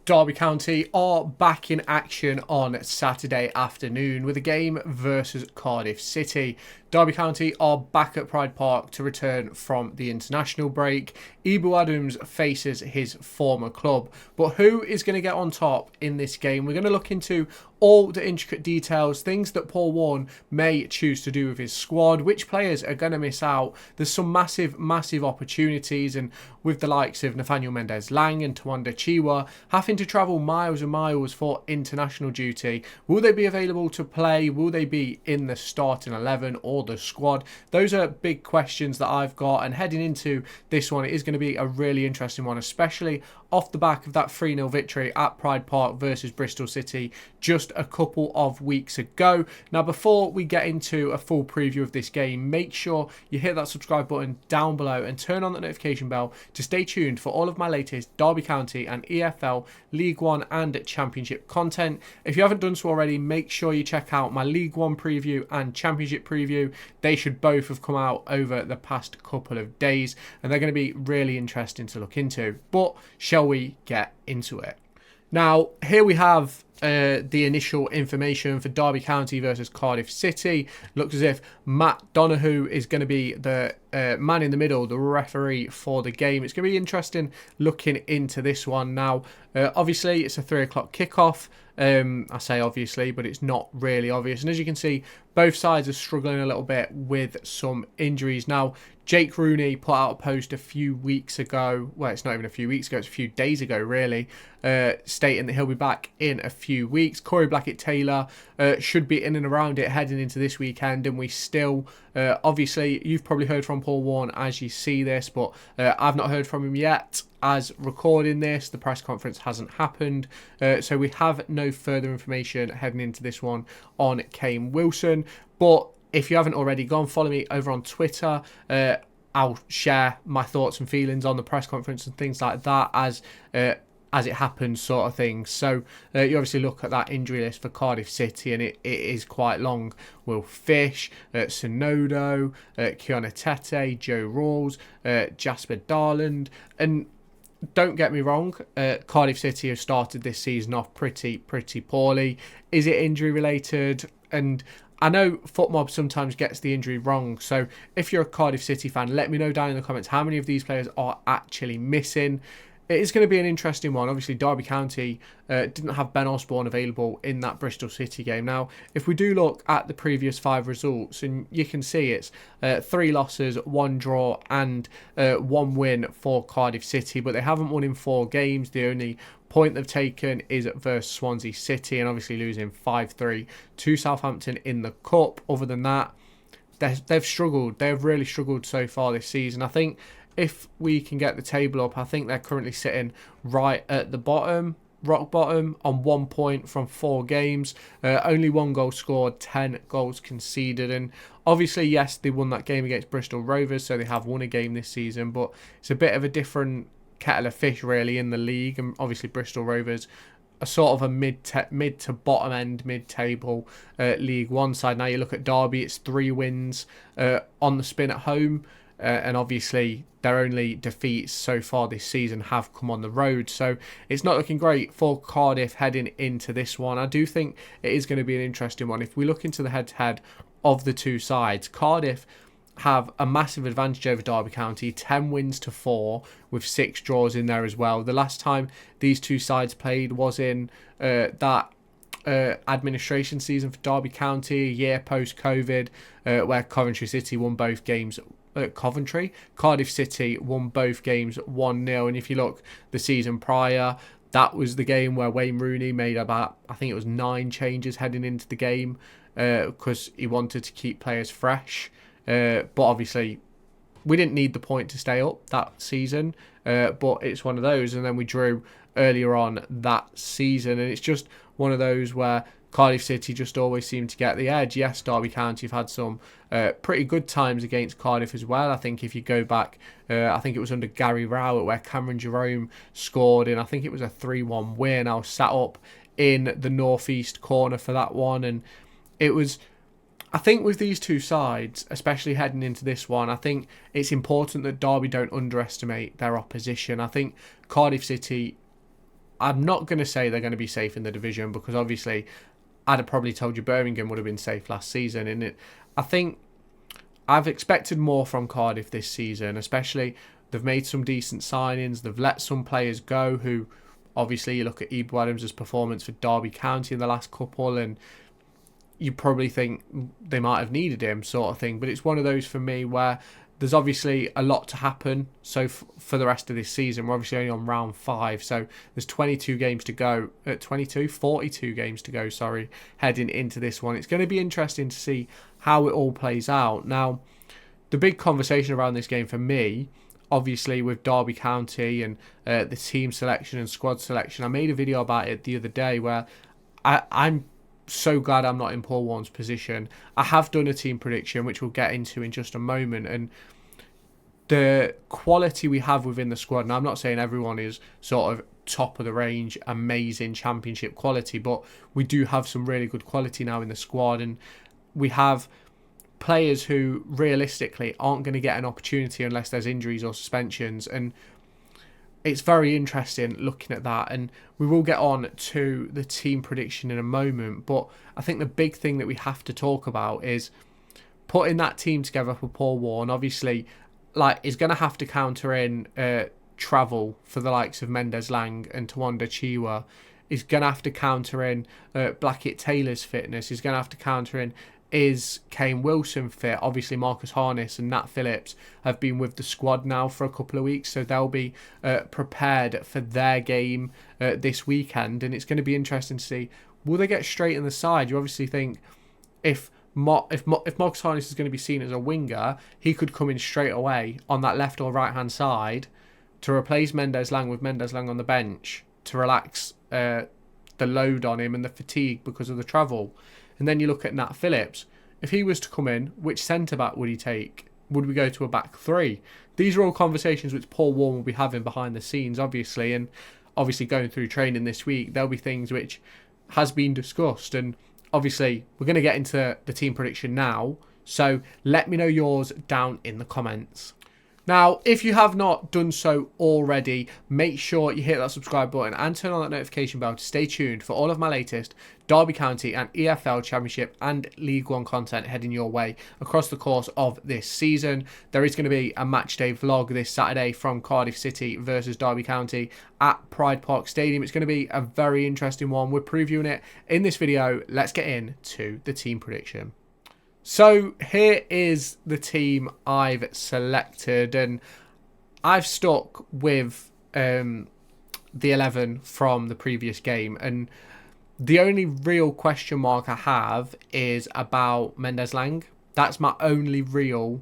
Derby County are back in action on Saturday afternoon with a game versus Cardiff City. Derby County are back at Pride Park to return from the international break. Ebou Adams faces his former club. But who is going to get on top in this game? We're going to look into all the intricate details, things that Paul Warne may choose to do with his squad, which players are going to miss out. There's some massive opportunities, and with the likes of Nathaniel Mendez-Lang and Tawanda Chiwa having to travel miles and miles for international duty, will they be available to play? Will they be in the starting 11 or the squad? Those are big questions that I've got, and heading into this one, it is going to be a really interesting one, especially off the back of that 3-0 victory at Pride Park versus Bristol City just a couple of weeks ago. Now, before we get into a full preview of this game, make sure you hit that subscribe button down below and turn on the notification bell to stay tuned for all of my latest Derby County and EFL League One and Championship content. If you haven't done so already, make sure you check out my League One preview and Championship preview. They should both have come out over the past couple of days, and they're going to be really interesting to look into. But shall we get into it? Now, here we have the initial information for Derby County versus Cardiff City. Looks as if Matt Donoghue is going to be the man in the middle, the referee for the game. It's going to be interesting looking into this one. Now, obviously, it's a 3 o'clock kickoff. I say obviously, but it's not really obvious. And as you can see, both sides are struggling a little bit with some injuries. Now, Jake Rooney put out a post a few weeks ago. Well, it's not even a few weeks ago. It's a few days ago, really, stating that he'll be back in a few weeks. Corey Blackett-Taylor should be in and around it heading into this weekend. And we still, obviously, you've probably heard from Paul Warne as you see this, but I've not heard from him yet. As recording this, the press conference hasn't happened, so we have no further information heading into this one on Kane Wilson. But if you haven't already, go and follow me over on Twitter. I'll share my thoughts and feelings on the press conference and things like that as it happens, sort of thing. So you obviously look at that injury list for Cardiff City, and it is quite long. Will Fish, Sonodo, Kiona Tete, Joe Rawls, Jasper Darland, and don't get me wrong, Cardiff City have started this season off pretty poorly. Is it injury related? And I know FootMob sometimes gets the injury wrong, so if you're a Cardiff City fan, let me know down in the comments how many of these players are actually missing. It is going to be an interesting one. Obviously, Derby County didn't have Ben Osborne available in that Bristol City game. Now, if we do look at the previous 5 results, and you can see it's 3 losses, 1 draw, and 1 win for Cardiff City, but they haven't won in 4 games. The only point they've taken is versus Swansea City, and obviously losing 5-3 to Southampton in the Cup. Other than that, they've struggled. They've really struggled so far this season. I think if we can get the table up, I think they're currently sitting right at the bottom, rock bottom, on 1 point from 4 games. Only 1 goal scored, 10 goals conceded. And obviously, yes, they won that game against Bristol Rovers, so they have won a game this season. But it's a bit of a different kettle of fish, really, in the league. And obviously, Bristol Rovers are sort of a mid to bottom end, mid-table League One side. Now you look at Derby, it's 3 wins on the spin at home. And obviously their only defeats so far this season have come on the road, so it's not looking great for Cardiff heading into this one. I do think it is going to be an interesting one. If we look into the head-to-head of the two sides, Cardiff have a massive advantage over Derby County, 10 wins to 4 with 6 draws in there as well. The last time these two sides played was in that administration season for Derby County, a year post-COVID, where Coventry City won both games. Cardiff City won both games 1-0, and if you look the season prior, that was the game where Wayne Rooney made about, I think it was 9 changes heading into the game because he wanted to keep players fresh. But obviously, we didn't need the point to stay up that season, but it's one of those, and then we drew earlier on that season, and it's just one of those where Cardiff City just always seem to get the edge. Yes, Derby County have had some pretty good times against Cardiff as well. I think if you go back, I think it was under Gary Rowett where Cameron Jerome scored, and I think it was a 3-1 win. I was sat up in the northeast corner for that one, and it was, I think with these two sides, especially heading into this one, I think it's important that Derby don't underestimate their opposition. I think Cardiff City I'm not going to say they're going to be safe in the division, because obviously I'd have probably told you Birmingham would have been safe last season. And I think I've expected more from Cardiff this season, especially they've made some decent signings. They've let some players go who, obviously, you look at Ebou Adams' performance for Derby County in the last couple, and you probably think they might have needed him, sort of thing. But it's one of those for me where there's obviously a lot to happen. So for the rest of this season, we're obviously only on round 5. So there's 22 games to go. 42 games to go, sorry, heading into this one. It's going to be interesting to see how it all plays out. Now, the big conversation around this game for me, obviously with Derby County and the team selection and squad selection, I made a video about it the other day where I'm so glad I'm not in Paul Warne's position. I have done a team prediction, which we'll get into in just a moment, and the quality we have within the squad, and I'm not saying everyone is sort of top of the range, amazing championship quality, but we do have some really good quality now in the squad, and we have players who realistically aren't going to get an opportunity unless there's injuries or suspensions, and it's very interesting looking at that. And we will get on to the team prediction in a moment, but I think the big thing that we have to talk about is putting that team together for Paul Warne. Obviously, like, is going to have to counter in travel for the likes of Mendes Lang and Tawanda Chiwa. He's going to have to counter in Blackett Taylor's fitness. He's going to have to counter in, is Kane Wilson fit? Obviously, Marcus Harness and Nat Phillips have been with the squad now for a couple of weeks, so they'll be prepared for their game this weekend. And it's going to be interesting to see, will they get straight in the side? You obviously think if Marcus Harness is going to be seen as a winger, he could come in straight away on that left or right hand side to replace Mendes Lang with Mendes Lang on the bench to relax the load on him and the fatigue because of the travel. And then you look at Nat Phillips. If he was to come in, which centre-back would he take? Would we go to a back 3? These are all conversations which Paul Warne will be having behind the scenes, obviously. And obviously going through training this week, there'll be things which has been discussed. And obviously, we're going to get into the team prediction now. So let me know yours down in the comments. Now, if you have not done so already, make sure you hit that subscribe button and turn on that notification bell to stay tuned for all of my latest Derby County and EFL Championship and League One content heading your way across the course of this season. There is going to be a matchday vlog this Saturday from Cardiff City versus Derby County at Pride Park Stadium. It's going to be a very interesting one. We're previewing it in this video. Let's get into the team prediction. So here is the team I've selected, and I've stuck with the 11 from the previous game, and the only real question mark I have is about Mendes Lang. That's my only real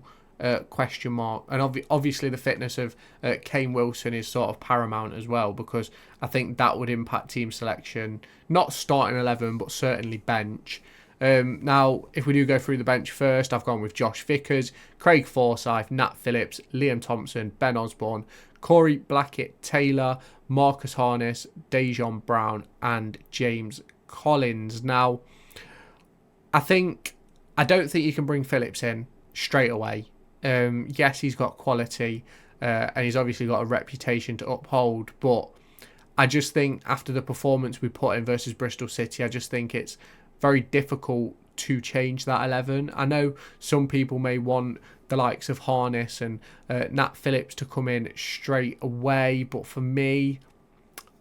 question mark, and obviously the fitness of Kane Wilson is sort of paramount as well, because I think that would impact team selection, not starting 11 but certainly bench. Now, if we do go through the bench first, I've gone with Josh Vickers, Craig Forsyth, Nat Phillips, Liam Thompson, Ben Osborne, Corey Blackett Taylor, Marcus Harness, Dejon Brown and James Collins. Now, I don't think you can bring Phillips in straight away. Yes, he's got quality and he's obviously got a reputation to uphold, but I just think after the performance we put in versus Bristol City, I just think it's very difficult to change that 11. I know some people may want the likes of Harness and Nat Phillips to come in straight away, but for me,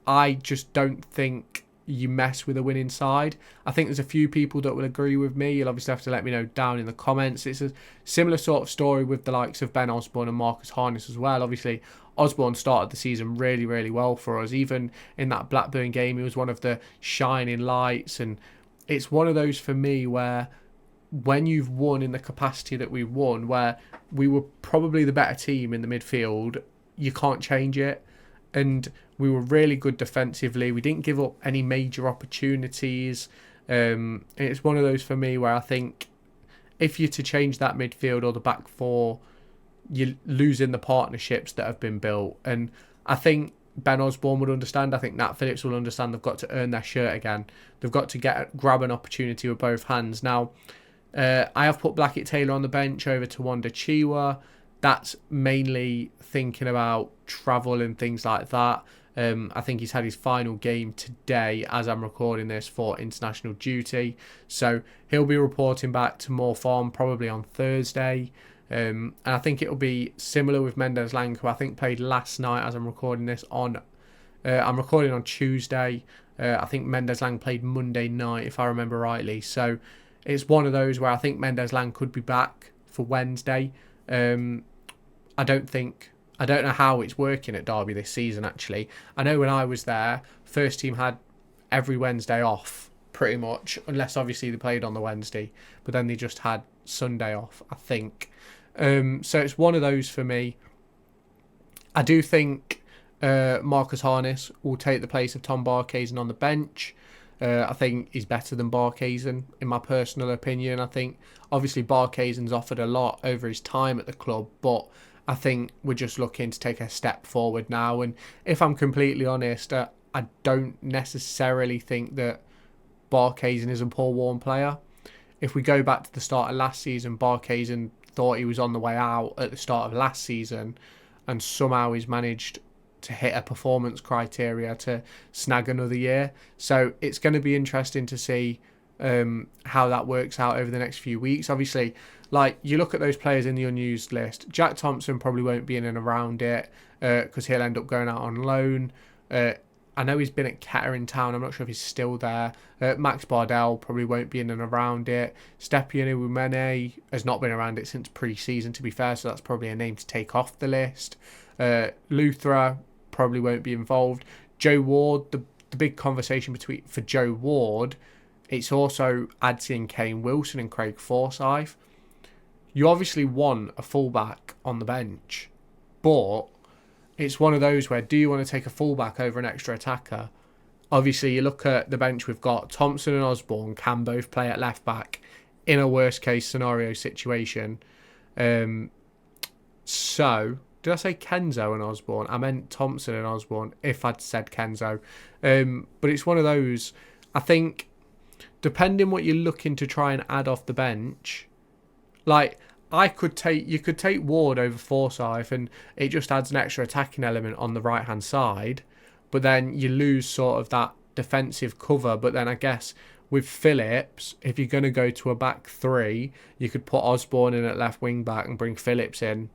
I just don't think you mess with a winning side. I think there's a few people that will agree with me. You'll obviously have to let me know down in the comments. It's a similar sort of story with the likes of Ben Osborne and Marcus Harness as well. Obviously, Osborne started the season really, really well for us. Even in that Blackburn game, he was one of the shining lights, and it's one of those for me where when you've won in the capacity that we won, where we were probably the better team in the midfield, you can't change it. And we were really good defensively. We didn't give up any major opportunities. It's one of those for me where I think if you're to change that midfield or the back 4, you're losing the partnerships that have been built. And I think Ben Osborne would understand. I think Nat Phillips will understand. They've got to earn their shirt again. They've got to grab an opportunity with both hands. Now, I have put Blackett Taylor on the bench over to Tawanda Chiwa. That's mainly thinking about travel and things like that. I think he's had his final game today as I'm recording this for international duty. So he'll be reporting back to more form probably on Thursday. And I think it'll be similar with Mendez-Laing, who I think played last night as I'm recording this on... I'm recording on Tuesday. I think Mendez-Laing played Monday night, if I remember rightly. So it's one of those where I think Mendez-Laing could be back for Wednesday. I don't know how it's working at Derby this season, actually. I know when I was there, first team had every Wednesday off, pretty much, unless obviously they played on the Wednesday. But then they just had Sunday off, I think. So it's one of those for me. I do think Marcus Harness will take the place of Tom Barkhuizen on the bench. I think he's better than Barkhuizen, in my personal opinion. I think, obviously, Barkhuizen's offered a lot over his time at the club, but I think we're just looking to take a step forward now. And if I'm completely honest, I don't necessarily think that Barkhuizen is a Paul Warne player. If we go back to the start of last season, Barkhuizen thought he was on the way out at the start of last season, and somehow he's managed to hit a performance criteria to snag another year. So it's going to be interesting to see how that works out over the next few weeks. Obviously, like, you look at those players in the unused list, Jack Thompson probably won't be in and around it because he'll end up going out on loan. I know he's been at Kettering Town. I'm not sure if he's still there. Max Bardell probably won't be in and around it. Stepien Iwumene has not been around it since pre-season, to be fair, so that's probably a name to take off the list. Luthra probably won't be involved. Joe Ward, the big conversation for Joe Ward, it's also Adsy and Kane Wilson and Craig Forsyth. You obviously want a fullback on the bench, but it's one of those where, do you want to take a fullback over an extra attacker? Obviously, you look at the bench we've got, Thompson and Osborne can both play at left back in a worst case scenario situation. So, did I say Kenzo and Osborne? I meant Thompson and Osborne, if I'd said Kenzo. But it's one of those, I think, depending what you're looking to try and add off the bench, like, you could take Ward over Forsyth, and it just adds an extra attacking element on the right hand side, but then you lose sort of that defensive cover. But then I guess with Phillips, if you're going to go to a back three, you could put Osborne in at left wing back and bring Phillips in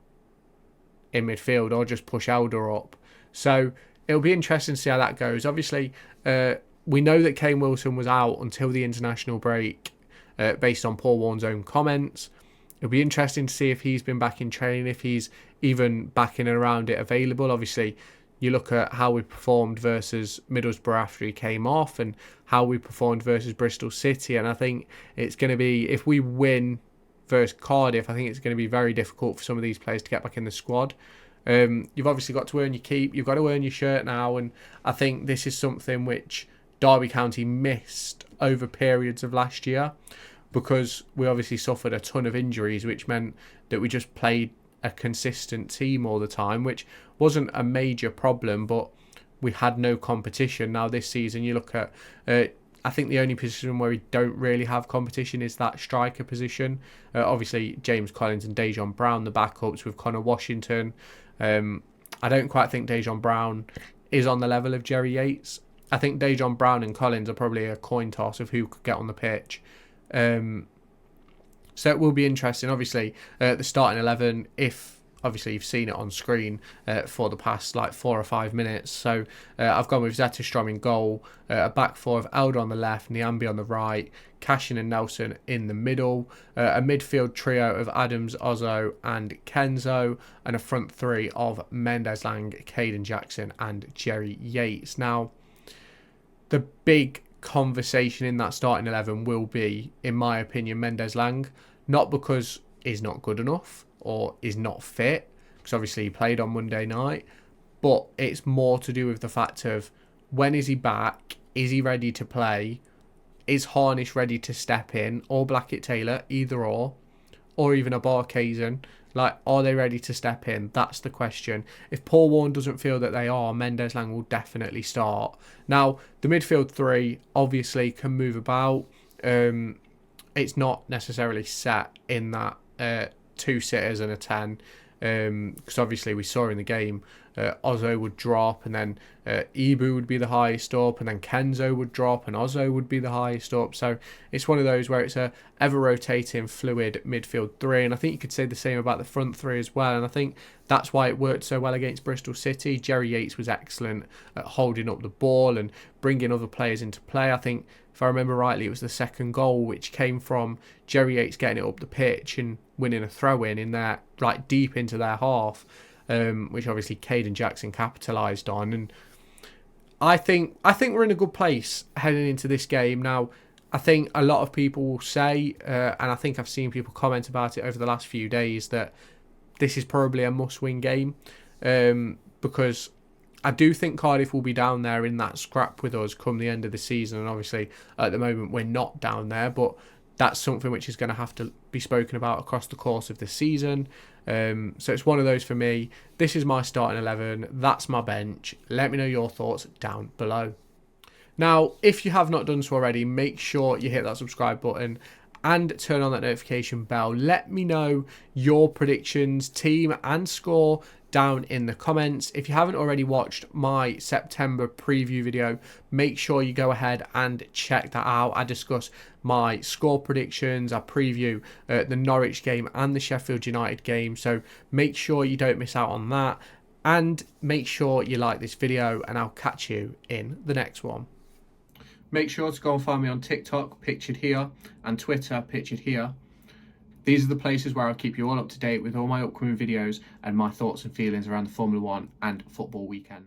midfield, or just push Elder up. So it'll be interesting to see how that goes. Obviously, we know that Kane Wilson was out until the international break, based on Paul Warne's own comments. It'll be interesting to see if he's been back in training, if he's even back in and around it available. Obviously, you look at how we performed versus Middlesbrough after he came off, and how we performed versus Bristol City. And I think it's going to be, if we win versus Cardiff, I think it's going to be very difficult for some of these players to get back in the squad. You've obviously got to earn your keep. You've got to earn your shirt now. And I think this is something which Derby County missed over periods of last year, because we obviously suffered a ton of injuries, which meant that we just played a consistent team all the time, which wasn't a major problem, but we had no competition. Now this season, you look at, I think the only position where we don't really have competition is that striker position. Obviously, James Collins and Dejon Brown, the backups with Connor Washington. I don't quite think Dejon Brown is on the level of Jerry Yates. I think Dejon Brown and Collins are probably a coin toss of who could get on the pitch. So it will be interesting. Obviously, the starting 11, if obviously you've seen it on screen for the past like 4 or 5 minutes. So I've gone with Zetterstrom in goal, a back four of Elder on the left, Nyambi on the right, Cashin and Nelson in the middle, a midfield trio of Adams, Ozzo and Kenzo, and a front three of Mendez-Laing, Caden Jackson and Jerry Yates. Now, the big conversation in that starting 11 will be, in my opinion, Mendez-Laing, not because he's not good enough or is not fit, because obviously he played on Monday night, but it's more to do with the fact of, when is he back? Is he ready to play? Is Harnish ready to step in? Or Blackett Taylor, either or even a Barkhuizen? Like, are they ready to step in? That's the question. If Paul Warne doesn't feel that they are, Mendez-Laing will definitely start. Now, the midfield three obviously can move about. It's not necessarily set in that 2 sitters and a 10. Because obviously we saw in the game, Ozzo would drop, and then Ebou would be the highest up, and then Kenzo would drop, and Ozzo would be the highest up. So it's one of those where it's a ever-rotating, fluid midfield three, and I think you could say the same about the front three as well, and I think that's why it worked so well against Bristol City. Jerry Yates was excellent at holding up the ball and bringing other players into play. I think, if I remember rightly, it was the second goal which came from Jerry Yates getting it up the pitch and winning a throw-in in there, right deep into their half, which obviously Caden Jackson capitalised on. And I think we're in a good place heading into this game. Now, I think a lot of people will say, and I think I've seen people comment about it over the last few days, that this is probably a must-win game, because I do think Cardiff will be down there in that scrap with us come the end of the season. And obviously, at the moment, we're not down there, but that's something which is going to have to be spoken about across the course of the season. So it's one of those for me. This is my starting 11. That's my bench. Let me know your thoughts down below. Now, if you have not done so already, make sure you hit that subscribe button and turn on that notification bell. Let me know your predictions, team and score down in the comments. If you haven't already watched my September preview video, make sure you go ahead and check that out. I discuss my score predictions, I preview the Norwich game and the Sheffield United game, so make sure you don't miss out on that, and make sure you like this video, and I'll catch you in the next one. Make sure to go and find me on TikTok, pictured here, and Twitter, pictured here. These are the places where I'll keep you all up to date with all my upcoming videos and my thoughts and feelings around the Formula 1 and football weekend.